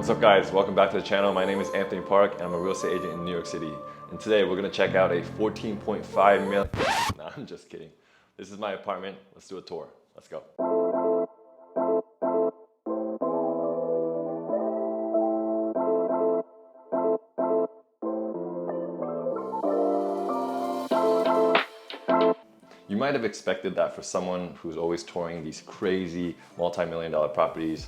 What's up guys, welcome back to the channel. My name is Anthony Park and I'm a real estate agent in New York City. And today we're gonna check out a 14.5 million, nah, I'm just kidding. This is my apartment, let's do a tour, let's go. You might have expected that for someone who's always touring these crazy multi-million-dollar properties.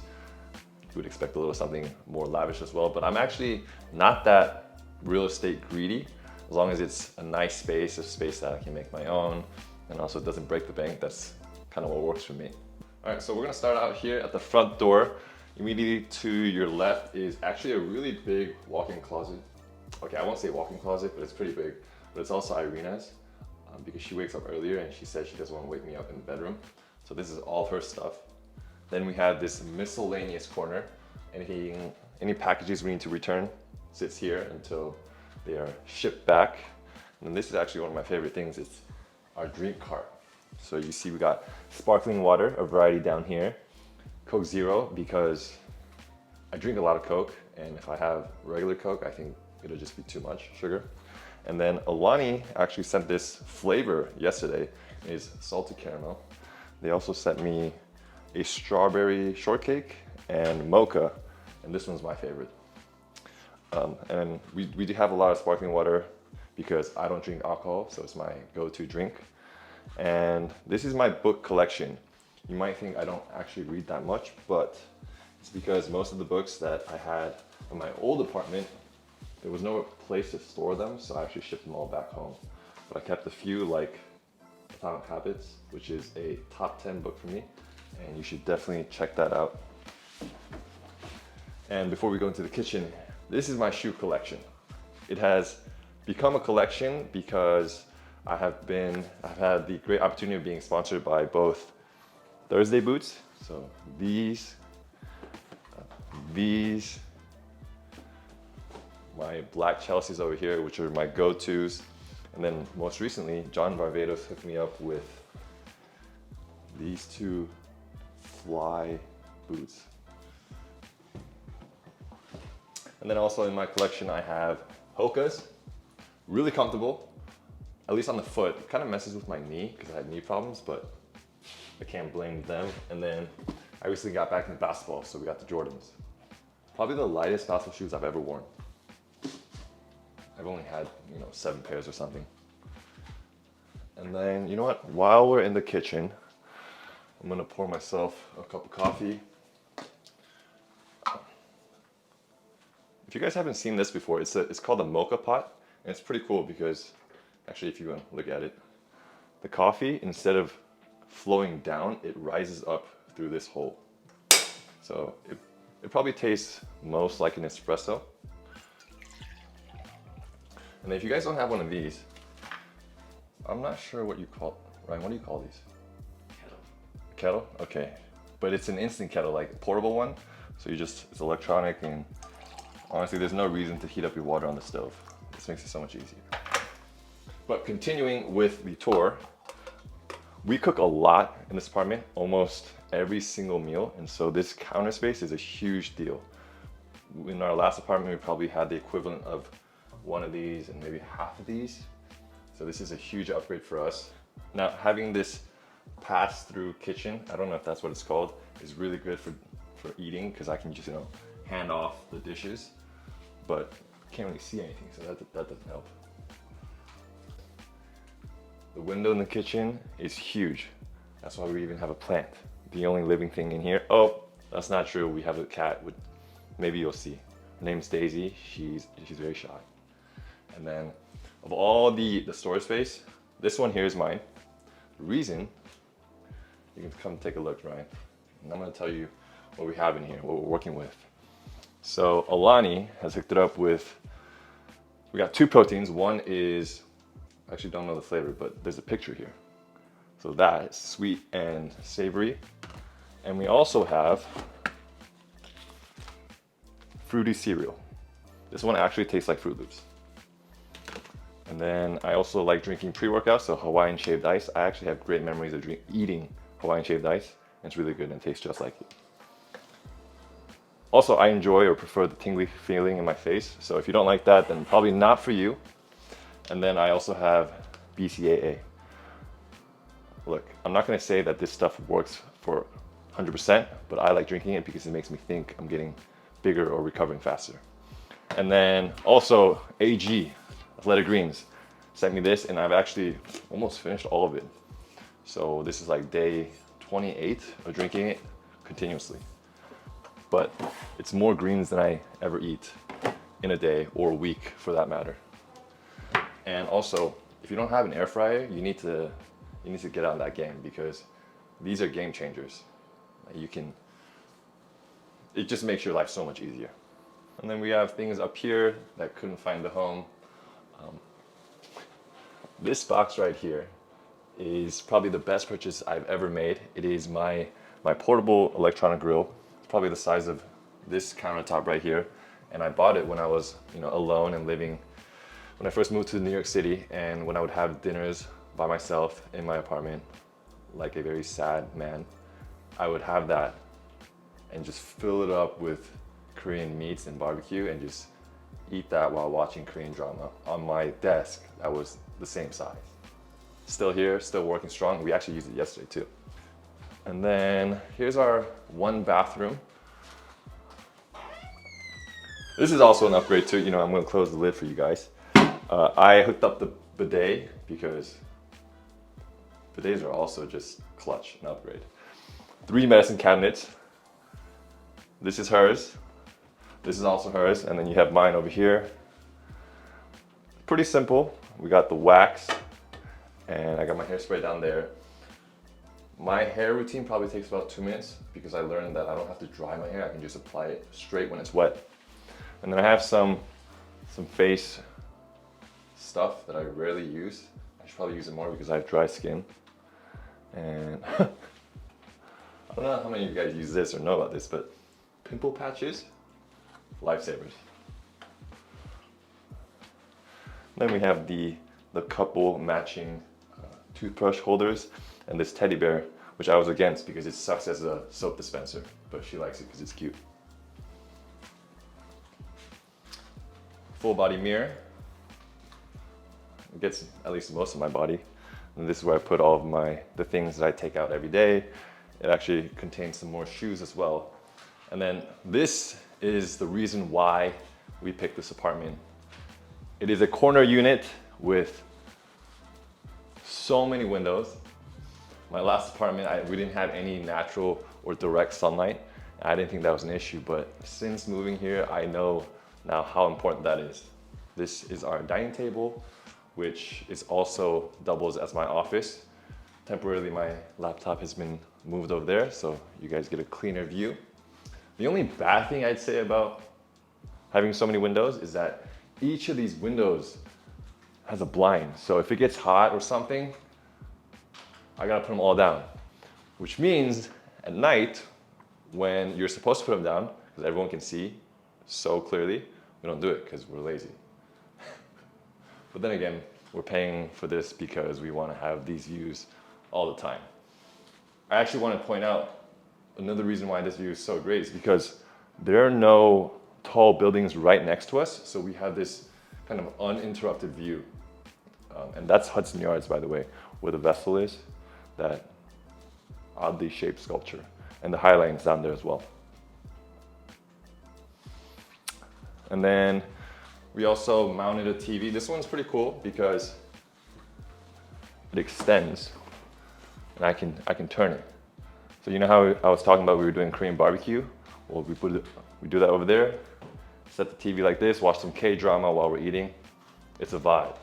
You would expect a little something more lavish as well, but I'm actually not that real estate greedy. As long as it's a nice space, a space that I can make my own, and also it doesn't break the bank, that's kind of what works for me. All right, so we're gonna start out here at the front door. Immediately to your left is actually a really big walk-in closet. Okay, I won't say walk-in closet, but it's pretty big. But it's also Irina's because she wakes up earlier and she says she doesn't want to wake me up in the bedroom. So this is all her stuff. Then we have this miscellaneous corner. Any packages we need to return sits here until they are shipped back. And then this is actually one of my favorite things. It's our drink cart. So you see we got sparkling water, a variety down here. Coke Zero because I drink a lot of Coke, and if I have regular Coke, I think it'll just be too much sugar. And then Alani actually sent this flavor yesterday. It's salted caramel. They also sent me a strawberry shortcake and mocha, and this one's my favorite. And we do have a lot of sparkling water because I don't drink alcohol, so it's my go-to drink. And this is my book collection. You might think I don't actually read that much, but it's because most of the books that I had in my old apartment, there was no place to store them, so I actually shipped them all back home. But I kept a few, like Atomic Habits, which is a top 10 book for me, and you should definitely check that out. And before we go into the kitchen, this is my shoe collection. It has become a collection because I've had the great opportunity of being sponsored by both Thursday Boots, so these, my black Chelseas over here, which are my go-tos. And then most recently, John Varvatos hooked me up with these two fly boots. And then also in my collection, I have Hoka's, really comfortable, at least on the foot. It kind of messes with my knee because I had knee problems, but I can't blame them. And then I recently got back into basketball, so we got the Jordans. Probably the lightest basketball shoes I've ever worn. I've only had, 7 pairs or something. And then, you know what? While we're in the kitchen, I'm gonna pour myself a cup of coffee. If you guys haven't seen this before, it's called a mocha pot, and it's pretty cool because, actually, if you want to look at it, the coffee, instead of flowing down, it rises up through this hole. So it probably tastes most like an espresso. And if you guys don't have one of these, I'm not sure what you call, Ryan, what do you call these? Kettle. Kettle? Okay. But it's an instant kettle, like a portable one. So it's electronic, and honestly, there's no reason to heat up your water on the stove. This makes it so much easier. But continuing with the tour, we cook a lot in this apartment, almost every single meal. And so this counter space is a huge deal. In our last apartment, we probably had the equivalent of one of these and maybe half of these. So this is a huge upgrade for us. Now, having this pass-through kitchen, I don't know if that's what it's called, is really good for eating because I can just, hand off the dishes, but can't really see anything, so that doesn't help. The window in the kitchen is huge. That's why we even have a plant. The only living thing in here. Oh, that's not true. We have a cat. Maybe you'll see. Her name's Daisy. She's very shy. And then of all the storage space, this one here is mine. The reason, you can come take a look, Ryan. And I'm gonna tell you what we have in here, what we're working with. So Alani has hooked it up with, we got 2 proteins. One is, I actually don't know the flavor, but there's a picture here. So that is sweet and savory. And we also have fruity cereal. This one actually tastes like Fruit Loops. And then I also like drinking pre-workout, so Hawaiian shaved ice. I actually have great memories of eating Hawaiian shaved ice. And it's really good and tastes just like it. Also, I enjoy or prefer the tingly feeling in my face. So if you don't like that, then probably not for you. And then I also have BCAA. Look, I'm not gonna say that this stuff works for 100%, but I like drinking it because it makes me think I'm getting bigger or recovering faster. And then also AG, Athletic Greens, sent me this and I've actually almost finished all of it. So this is like day 28 of drinking it continuously. But it's more greens than I ever eat in a day or a week for that matter. And also, if you don't have an air fryer, you need to get on that game because these are game changers. It just makes your life so much easier. And then we have things up here that couldn't find a home. This box right here is probably the best purchase I've ever made. It is my portable electronic grill. It's probably the size of this countertop right here. And I bought it when I was, alone and living, when I first moved to New York City, and when I would have dinners by myself in my apartment, like a very sad man, I would have that and just fill it up with Korean meats and barbecue and just eat that while watching Korean drama on my desk that was the same size. Still here, still working strong. We actually used it yesterday too. And then here's our one bathroom. This is also an upgrade too. I'm gonna close the lid for you guys. I hooked up the bidet because bidets are also just clutch, an upgrade. 3 medicine cabinets. This is hers. This is also hers. And then you have mine over here. Pretty simple. We got the wax and I got my hairspray down there. My hair routine probably takes about 2 minutes because I learned that I don't have to dry my hair. I can just apply it straight when it's wet. And then I have some face stuff that I rarely use. I should probably use it more because I have dry skin. And I don't know how many of you guys use this or know about this, but pimple patches, lifesavers. Then we have the couple matching toothbrush holders and this teddy bear, which I was against because it sucks as a soap dispenser, but she likes it because it's cute. Full body mirror. It gets at least most of my body. And this is where I put all of the things that I take out every day. It actually contains some more shoes as well. And then this is the reason why we picked this apartment. It is a corner unit with so many windows. My last apartment, we didn't have any natural or direct sunlight. I didn't think that was an issue, but since moving here, I know now how important that is. This is our dining table, which is also doubles as my office. Temporarily, my laptop has been moved over there, so you guys get a cleaner view. The only bad thing I'd say about having so many windows is that each of these windows has a blind. So if it gets hot or something, I gotta put them all down. Which means at night, when you're supposed to put them down, because everyone can see so clearly, we don't do it because we're lazy. But then again, we're paying for this because we want to have these views all the time. I actually want to point out another reason why this view is so great is because there are no tall buildings right next to us, so we have this kind of uninterrupted view. And that's Hudson Yards, by the way, where the vessel is, that oddly shaped sculpture. And the High Line's down there as well. And then we also mounted a TV. This one's pretty cool because it extends and I can turn it. So you know how I was talking about we were doing Korean barbecue? Well, we do that over there, set the TV like this, watch some K-drama while we're eating. It's a vibe.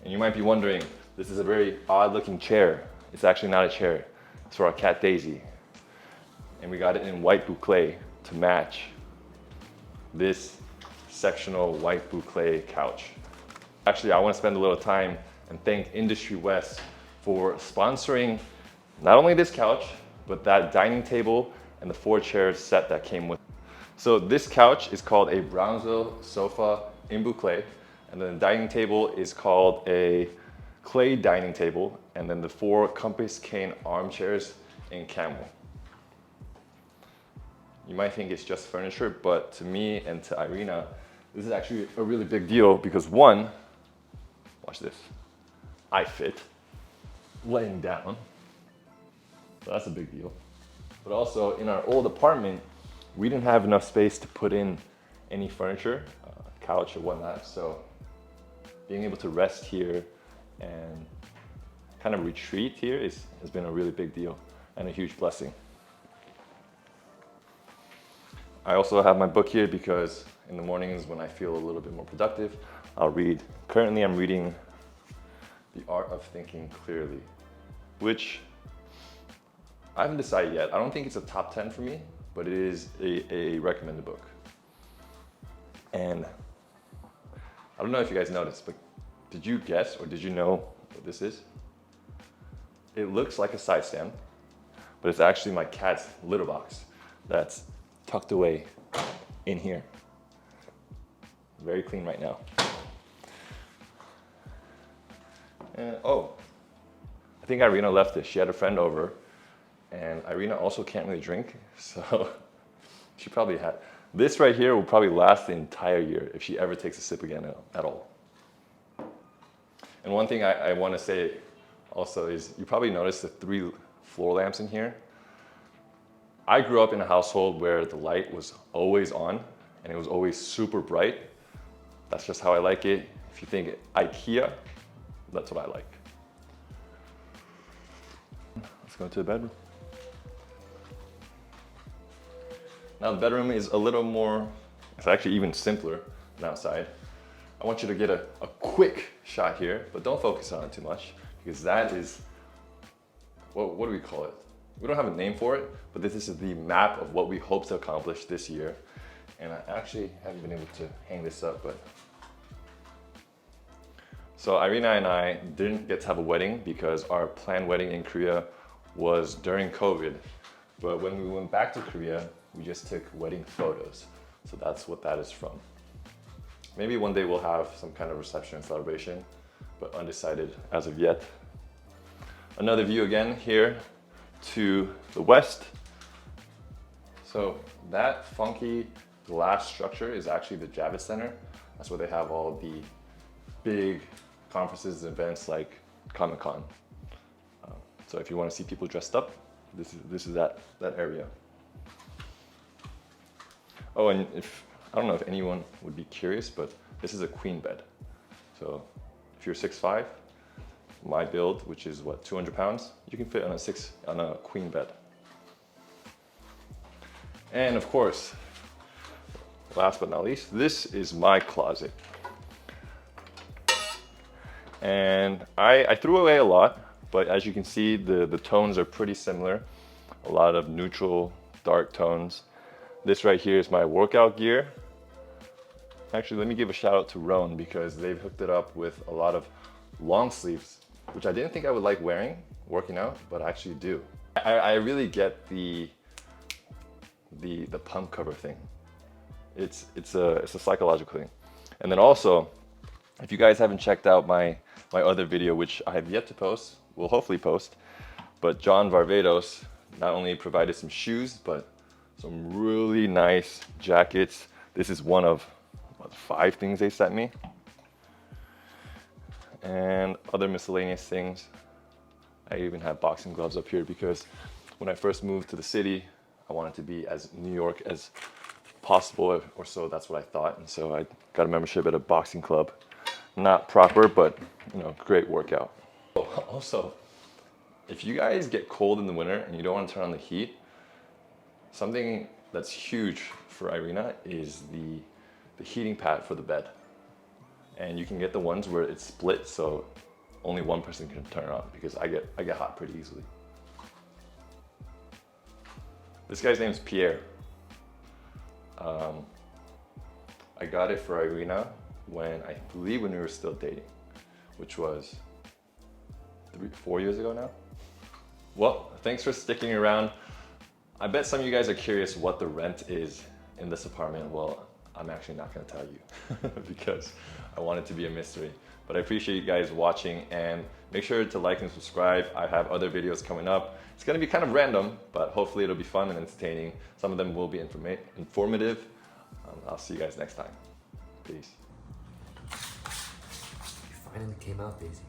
And you might be wondering, this is a very odd looking chair. It's actually not a chair. It's for our cat Daisy. And we got it in white boucle to match this sectional white boucle couch. Actually, I want to spend a little time and thank Industry West for sponsoring not only this couch, but that dining table and the 4 chairs set that came with it. So this couch is called a Brownsville sofa in boucle, and then the dining table is called a clay dining table, and then the 4 compass cane armchairs in camel. You might think it's just furniture, but to me and to Irina, this is actually a really big deal because one, watch this, I fit laying down, so that's a big deal. But also in our old apartment, we didn't have enough space to put in any furniture, couch or whatnot, so being able to rest here and kind of retreat here has been a really big deal and a huge blessing. I also have my book here because in the mornings when I feel a little bit more productive, I'll read. Currently I'm reading The Art of Thinking Clearly, which I haven't decided yet. I don't think it's a top 10 for me, but it is a recommended book. And I don't know if you guys noticed, but did you guess or did you know what this is? It looks like a side stand, but it's actually my cat's litter box that's tucked away in here. Very clean right now. And, oh, I think Irina left this. She had a friend over, and Irina also can't really drink, so she probably had. This right here will probably last the entire year if she ever takes a sip again at all. And one thing I want to say also is you probably noticed the 3 floor lamps in here. I grew up in a household where the light was always on and it was always super bright. That's just how I like it. If you think IKEA, that's what I like. Let's go to the bedroom. Now the bedroom is a little more, it's actually even simpler than outside. I want you to get a quick shot here, but don't focus on it too much because that is, what do we call it? We don't have a name for it, but this is the map of what we hope to accomplish this year. And I actually haven't been able to hang this up, but. So Irina and I didn't get to have a wedding because our planned wedding in Korea was during COVID. But when we went back to Korea, we just took wedding photos. So that's what that is from. Maybe one day we'll have some kind of reception and celebration, but undecided as of yet. Another view again here to the west. So that funky glass structure is actually the Javits Center. That's where they have all the big conferences and events like Comic-Con. So if you want to see people dressed up, this is that area. Oh, and I don't know if anyone would be curious, but this is a queen bed. So if you're 6'5", my build, which is what, 200 pounds, you can fit on a queen bed. And of course, last but not least, this is my closet. And I threw away a lot, but as you can see, the tones are pretty similar. A lot of neutral, dark tones. This right here is my workout gear. Actually, let me give a shout out to Roan because they've hooked it up with a lot of long sleeves, which I didn't think I would like working out, but I actually do. I really get the pump cover thing. It's a psychological thing. And then also, if you guys haven't checked out my other video, which I have yet to post, will hopefully post, but John Varvatos not only provided some shoes, but some really nice jackets. This is one of 5 things they sent me. And other miscellaneous things. I even have boxing gloves up here because when I first moved to the city, I wanted to be as New York as possible, or so that's what I thought. And so I got a membership at a boxing club. Not proper, but great workout. Also, if you guys get cold in the winter and you don't want to turn on the heat, something that's huge for Irina is the heating pad for the bed. And you can get the ones where it's split, so only one person can turn it on because I get hot pretty easily. This guy's name is Pierre. I got it for Irina I believe when we were still dating, which was 4 years ago now. Well, thanks for sticking around. I bet some of you guys are curious what the rent is in this apartment. Well, I'm actually not gonna tell you because I want it to be a mystery. But I appreciate you guys watching, and make sure to like and subscribe. I have other videos coming up. It's gonna be kind of random, but hopefully it'll be fun and entertaining. Some of them will be informative. I'll see you guys next time. Peace. You finally came out, Daisy.